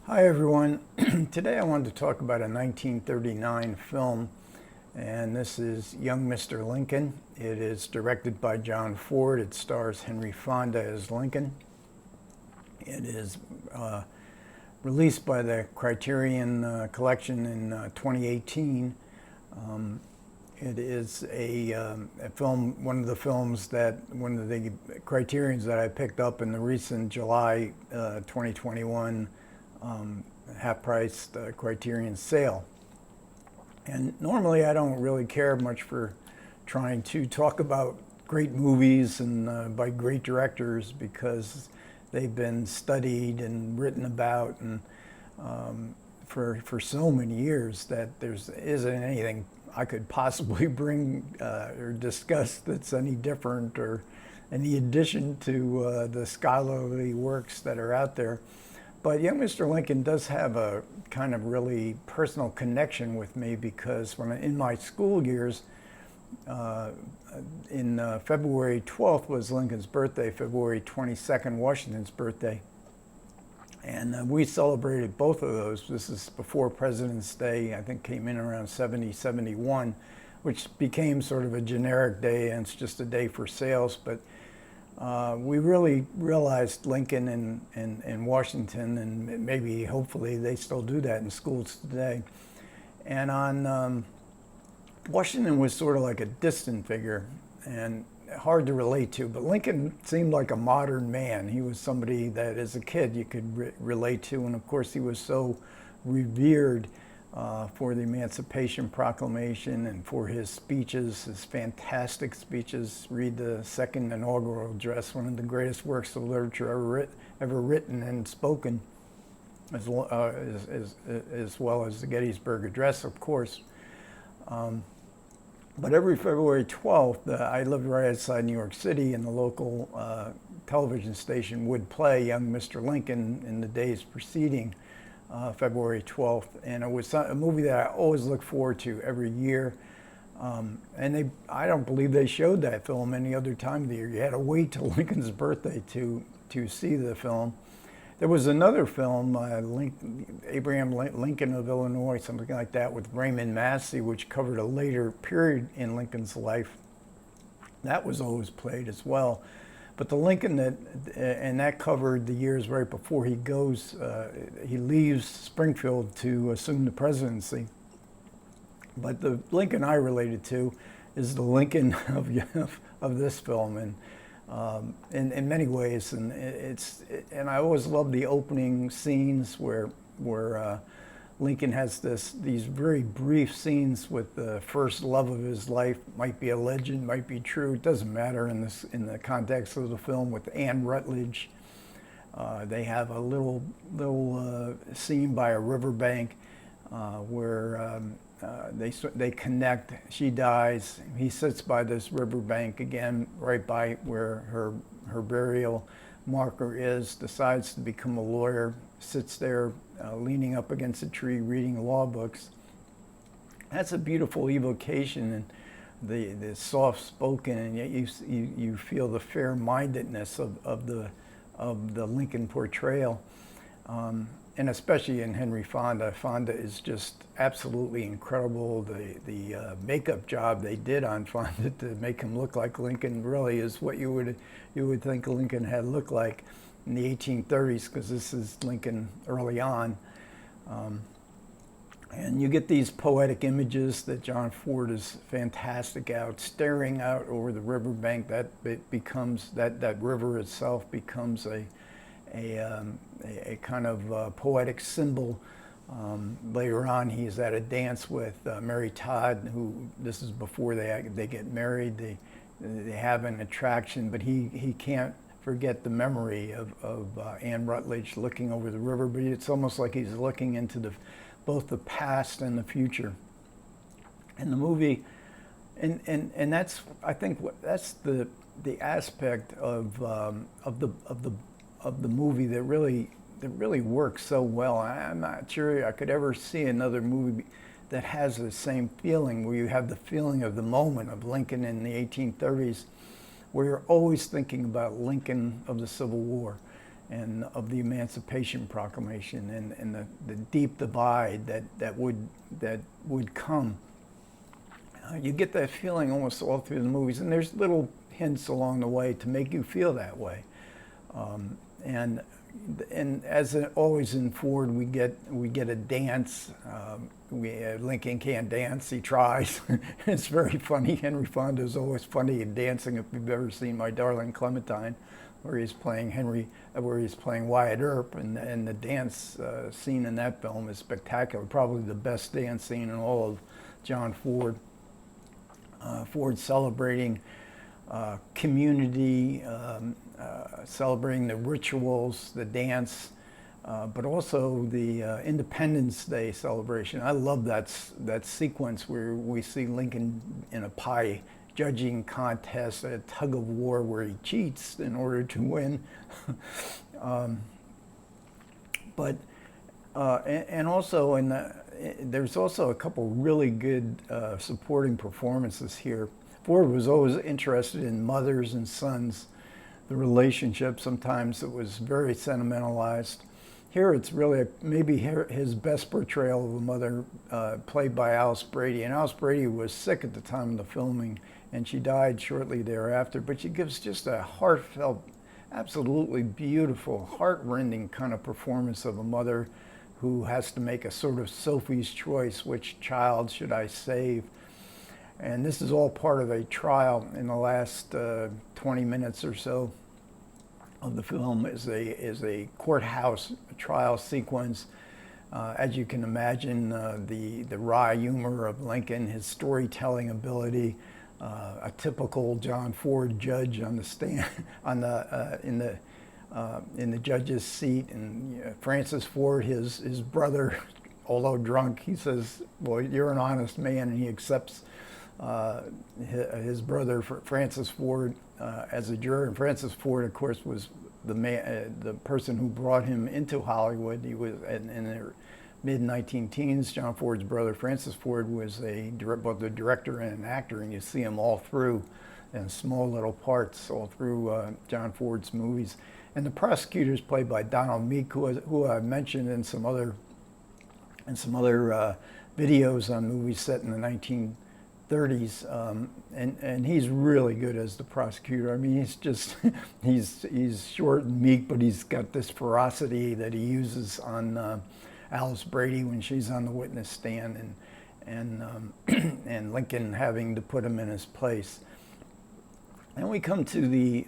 Hi everyone. Today I wanted to talk about a 1939 film, and this is Young Mr. Lincoln. It is directed by John Ford. It stars Henry Fonda as Lincoln. It is released by the Criterion collection in 2018. It is a film, one of the Criterions that I picked up in the recent July 2021 half-price Criterion sale. And normally I don't really care much for trying to talk about great movies and by great directors, because they've been studied and written about and for so many years that there isn't anything I could possibly bring or discuss that's any different or any addition to the scholarly works that are out there. But Young Mr. Lincoln does have a kind of really personal connection with me, because in my school years, February 12th was Lincoln's birthday, February 22nd, Washington's birthday. And we celebrated both of those. This is before President's Day, I think came in around 70, 71, which became sort of a generic day, and it's just a day for sales. But we really realized Lincoln and Washington, and maybe hopefully they still do that in schools today. And Washington was sort of like a distant figure and hard to relate to, but Lincoln seemed like a modern man. He was somebody that as a kid you could relate to, and of course he was so revered for the Emancipation Proclamation and for his speeches, his fantastic speeches. Read the second inaugural address, one of the greatest works of literature ever written and spoken, as well as the Gettysburg Address, of course. But every February 12th, I lived right outside New York City, and the local television station would play Young Mr. Lincoln in the days preceding February 12th, and it was a movie that I always look forward to every year. I don't believe they showed that film any other time of the year. You had to wait till Lincoln's birthday to see the film. There was another film, Abraham Lincoln of Illinois, something like that, with Raymond Massey, which covered a later period in Lincoln's life. That was always played as well. But the Lincoln that covered the years right before he leaves Springfield to assume the presidency. But the Lincoln I related to is the Lincoln of this film, and in many ways, and I always love the opening scenes where Lincoln has these very brief scenes with the first love of his life. Might be a legend, might be true. It doesn't matter in the context of the film, with Anne Rutledge. They have a little scene by a riverbank where they connect. She dies. He sits by this riverbank again, right by where her burial marker is. Decides to become a lawyer. Sits there, leaning up against a tree, reading law books. That's a beautiful evocation, and the soft spoken, and yet you feel the fair-mindedness of the Lincoln portrayal. And especially in Henry Fonda. Fonda is just absolutely incredible. The makeup job they did on Fonda to make him look like Lincoln really is what you would think Lincoln had looked like in the 1830s, because this is Lincoln early on. And you get these poetic images that John Ford is fantastic at, staring out over the riverbank. That river itself becomes a kind of poetic symbol. Later on, he's at a dance with Mary Todd, who, this is before they get married. They have an attraction, but he can't forget the memory of Anne Rutledge looking over the river. But it's almost like he's looking into both the past and the future. And the movie, and that's, I think, that's the aspect of the movie that really works so well. I'm not sure I could ever see another movie that has the same feeling, where you have the feeling of the moment of Lincoln in the 1830s, where you're always thinking about Lincoln of the Civil War. and of the Emancipation Proclamation, and the deep divide that would come. You get that feeling almost all through the movies, and there's little hints along the way to make you feel that way. And as always in Ford, we get a dance. Lincoln can't dance; he tries. It's very funny. Henry Fonda is always funny in dancing. If you've ever seen My Darling Clementine, where he's playing Wyatt Earp, and the dance scene in that film is spectacular. Probably the best dance scene in all of John Ford. Ford celebrating community, celebrating the rituals, the dance, but also the Independence Day celebration. I love that sequence where we see Lincoln in a pie judging contest, a tug of war where he cheats in order to win. And also there's also a couple really good supporting performances here. Ford was always interested in mothers and sons, the relationship. Sometimes it was very sentimentalized. Here it's really maybe his best portrayal of a mother, played by Alice Brady. And Alice Brady was sick at the time of the filming, and she died shortly thereafter. But she gives just a heartfelt, absolutely beautiful, heart-rending kind of performance of a mother who has to make a sort of Sophie's choice: which child should I save? And this is all part of a trial. In the last 20 minutes or so of the film is a courthouse trial sequence. As you can imagine, the wry humor of Lincoln, his storytelling ability, a typical John Ford judge on the stand, in the judge's seat, and Francis Ford, his brother, although drunk, he says, "Well, you're an honest man," and he accepts his brother Francis Ford as a juror. And Francis Ford, of course, was the person who brought him into Hollywood. He was in the mid-19-teens. John Ford's brother Francis Ford was both a director and an actor, and you see him all through in small little parts all through John Ford's movies. And the prosecutor is played by Donald Meek, who I mentioned in some other videos on movies set in the 1930s, and he's really good as the prosecutor. I mean, he's just he's short and meek, but he's got this ferocity that he uses on Alice Brady when she's on the witness stand, and Lincoln having to put him in his place. And we come to the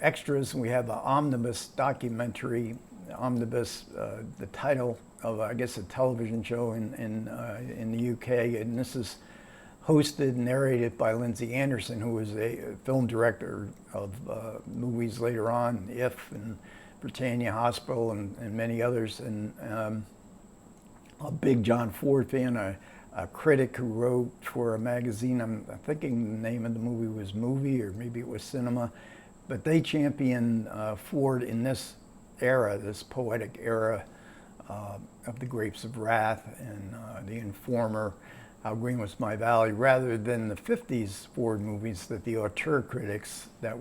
extras, and we have an omnibus documentary. Omnibus, the title of, I guess, a television show in the UK, and this is hosted and narrated by Lindsay Anderson, who was a film director of movies later on, If and Britannia Hospital and many others, and a big John Ford fan, a critic who wrote for a magazine. I'm thinking the name of the movie was Movie, or maybe it was Cinema, but they champion Ford in this era, this poetic era of The Grapes of Wrath and The Informer, How Green Was My Valley, rather than the 50s Ford movies that the auteur critics that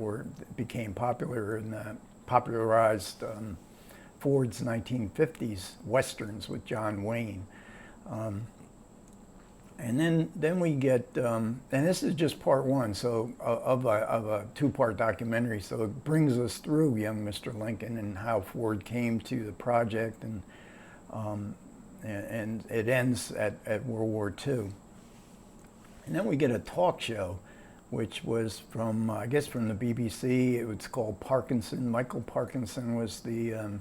became popular and popularized Ford's 1950s westerns with John Wayne. And then we get, and this is just part one, so of a two-part documentary. So it brings us through young Mr. Lincoln and how Ford came to the project, and it ends at World War II. And then we get a talk show, which was from, I guess, from the BBC. It was called Parkinson. Michael Parkinson was the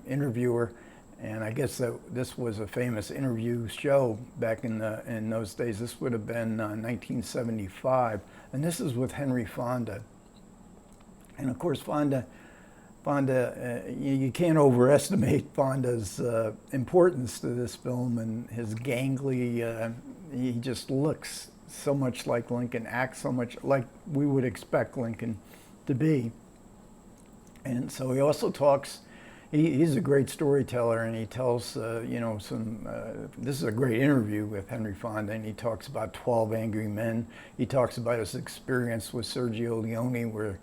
interviewer. And I guess that this was a famous interview show back in those days. This would have been 1975, and this is with Henry Fonda. And of course, Fonda, you can't overestimate Fonda's importance to this film, and his gangly. He just looks so much like Lincoln, acts so much like we would expect Lincoln to be. And so he also talks. He's a great storyteller, and he tells, this is a great interview with Henry Fonda, and he talks about 12 Angry Men. He talks about his experience with Sergio Leone, where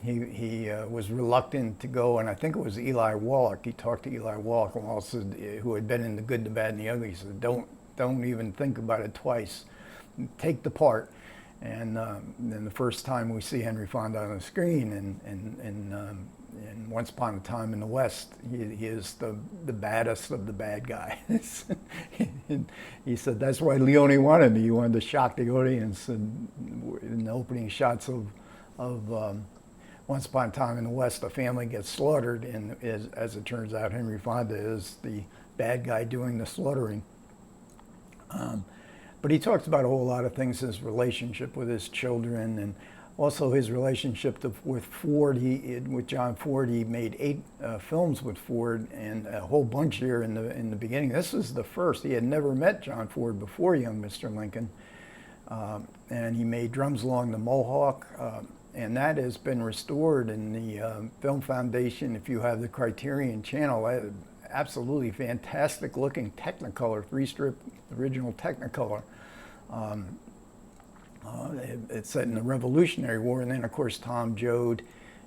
he was reluctant to go, and I think it was Eli Wallach. He talked to Eli Wallach, and also who had been in The Good, the Bad, and the Ugly. He said, don't even think about it twice. Take the part. And then the first time we see Henry Fonda on the screen, and Once Upon a Time in the West, he is the baddest of the bad guys. He said that's why Leone wanted me. He wanted to shock the audience. And in the opening shots of Once Upon a Time in the West, a family gets slaughtered, and as it turns out, Henry Fonda is the bad guy doing the slaughtering. But he talks about a whole lot of things, his relationship with his children, and also his relationship with Ford. With John Ford, he made 8 films with Ford, and a whole bunch here in the beginning. This is the first. He had never met John Ford before Young Mr. Lincoln, and he made Drums Along the Mohawk, and that has been restored in the Film Foundation. If you have the Criterion channel, absolutely fantastic looking Technicolor, 3-strip original Technicolor. It's set in the Revolutionary War, and then of course Tom Joad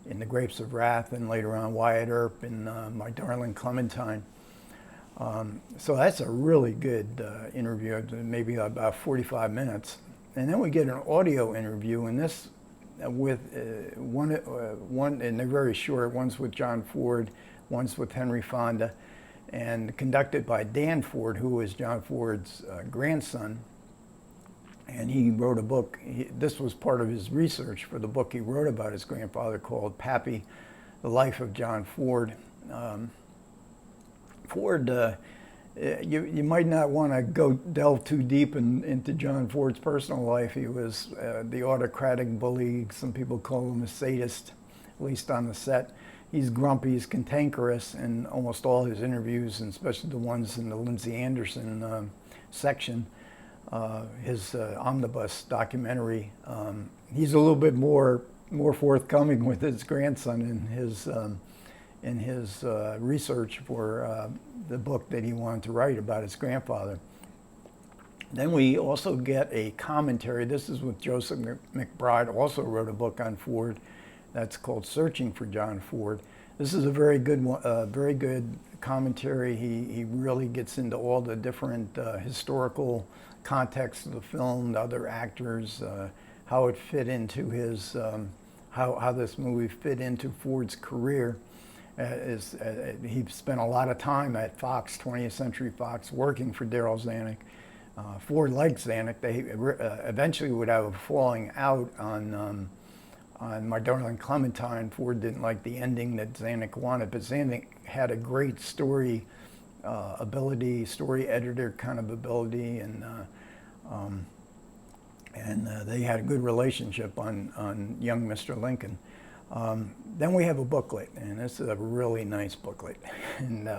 in The Grapes of Wrath, and later on Wyatt Earp in My Darling Clementine. So that's a really good interview, maybe about 45 minutes. And then we get an audio interview, and this with one, and they're very short. One's with John Ford, one's with Henry Fonda, and conducted by Dan Ford, who was John Ford's grandson. And he wrote a book. This was part of his research for the book he wrote about his grandfather called Pappy, The Life of John Ford. Ford, you might not want to delve too deep into John Ford's personal life. He was the autocratic bully. Some people call him a sadist, at least on the set. He's grumpy, he's cantankerous in almost all his interviews, and especially the ones in the Lindsay Anderson section. His omnibus documentary. He's a little bit more forthcoming with his grandson in his research for the book that he wanted to write about his grandfather. Then we also get a commentary. This is with Joseph McBride, also wrote a book on Ford that's called Searching for John Ford. This is a very good one, very good commentary. He really gets into all the different historical context of the film, the other actors, how it fit into his, how this movie fit into Ford's career. He spent a lot of time at Fox, 20th Century Fox, working for Darryl Zanuck. Ford liked Zanuck. They eventually would have a falling out on My Darling Clementine. Ford didn't like the ending that Zanuck wanted, but Zanuck had a great story ability, story editor kind of ability, and they had a good relationship on Young Mr. Lincoln. Then we have a booklet, and this is a really nice booklet. And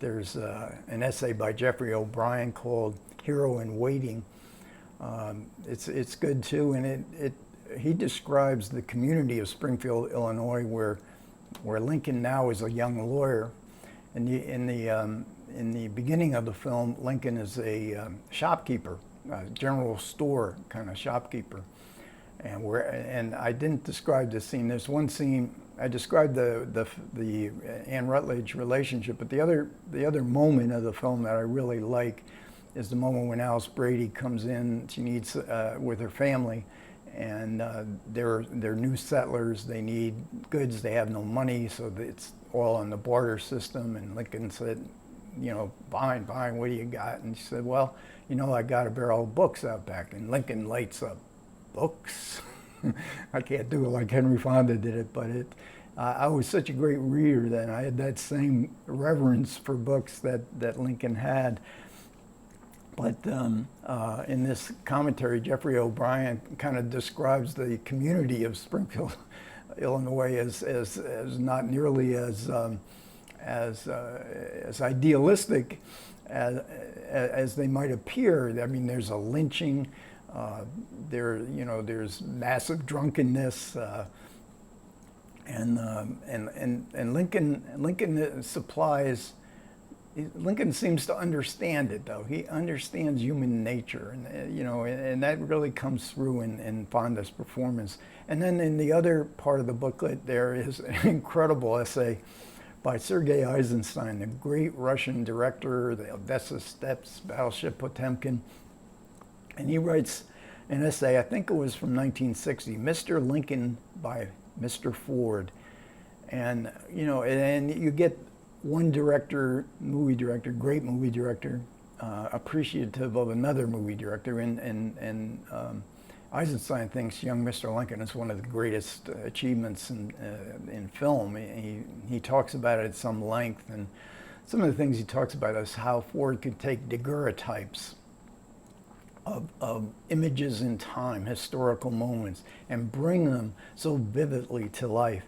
there's an essay by Jeffrey O'Brien called Hero in Waiting. It's good too, and he describes the community of Springfield, Illinois, where Lincoln now is a young lawyer. In the beginning of the film, Lincoln is a shopkeeper, a general store kind of shopkeeper. And I didn't describe this scene. There's one scene I described the Anne Rutledge relationship, but the other moment of the film that I really like is the moment when Alice Brady comes in. She needs with her family, and they're new settlers. They need goods. They have no money, so it's all on the barter system. And Lincoln said, fine, what do you got? And she said, well, I got a barrel of books out back. And Lincoln lights up. Books? I can't do it like Henry Fonda did it, but I was such a great reader that I had that same reverence for books that Lincoln had. But in this commentary, Jeffrey O'Brien kind of describes the community of Springfield, Illinois, as not nearly as idealistic as they might appear. I mean, there's a lynching. There's massive drunkenness, and Lincoln supplies Lincoln seems to understand it, though. He understands human nature, and and that really comes through in Fonda's performance. And then in the other part of the booklet, there is an incredible essay by Sergei Eisenstein, the great Russian director, the Odessa Steppes, Battleship Potemkin, and he writes an essay. I think it was from 1960, "Mr. Lincoln" by Mr. Ford, and and you get one director, great movie director, appreciative of another movie director, and Eisenstein thinks young Mr. Lincoln is one of the greatest achievements in film. He talks about it at some length, and some of the things he talks about is how Ford could take daguerreotypes of images in time, historical moments, and bring them so vividly to life.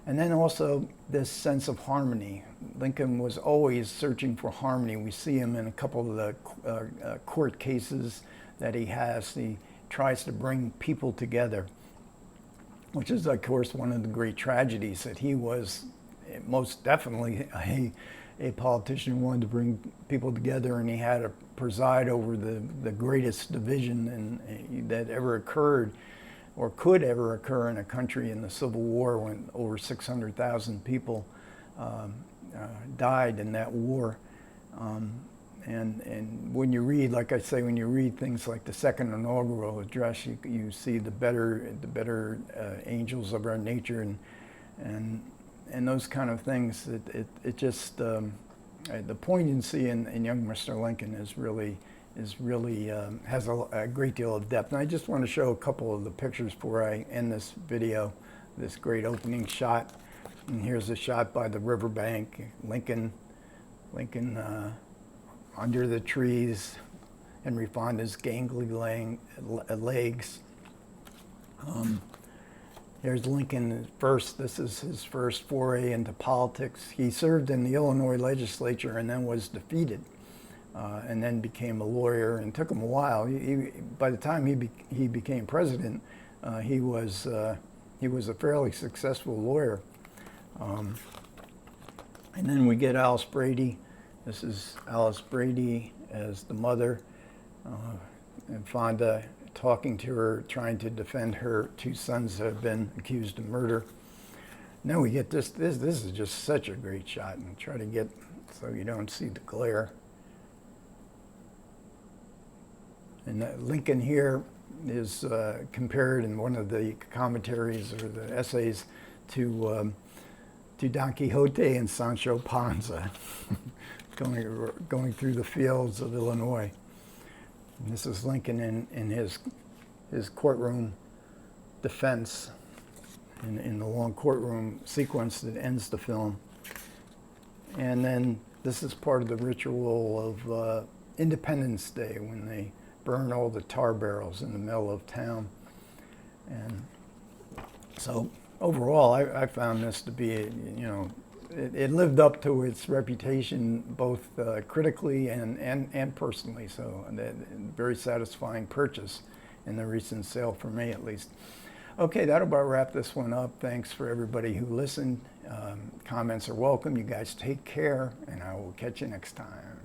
And then also this sense of harmony. Lincoln was always searching for harmony. We see him in a couple of the court cases that he has. He tries to bring people together, which is, of course, one of the great tragedies, that he was most definitely a politician who wanted to bring people together, and he had to preside over the greatest division that ever occurred or could ever occur in a country in the Civil War, when over 600,000 people died in that war. And when you read, like I say, when you read things like the Second Inaugural Address, you see the better angels of our nature, and those kind of things. It just the poignancy in young Mr. Lincoln is really has a great deal of depth. And I just want to show a couple of the pictures before I end this video. This great opening shot, and here's a shot by the riverbank. Lincoln under the trees, Henry Fonda's gangly legs. Here's Lincoln first. This is his first foray into politics. He served in the Illinois legislature and then was defeated, and then became a lawyer. And took him a while. By the time he became president, he was a fairly successful lawyer. And then we get Alice Brady. This is Alice Brady as the mother, and Fonda talking to her, trying to defend her two sons that have been accused of murder. Now we get this is just such a great shot, and try to get so you don't see the glare. And Lincoln here is compared in one of the commentaries or the essays to Don Quixote and Sancho Panza. Going through the fields of Illinois. And this is Lincoln in his courtroom defense, in the long courtroom sequence that ends the film. And then this is part of the ritual of Independence Day, when they burn all the tar barrels in the middle of town. And so overall, I found this to be, it lived up to its reputation, both critically and personally. So very satisfying purchase in the recent sale, for me at least. Okay, that'll about wrap this one up. Thanks for everybody who listened. Comments are welcome. You guys take care, and I will catch you next time.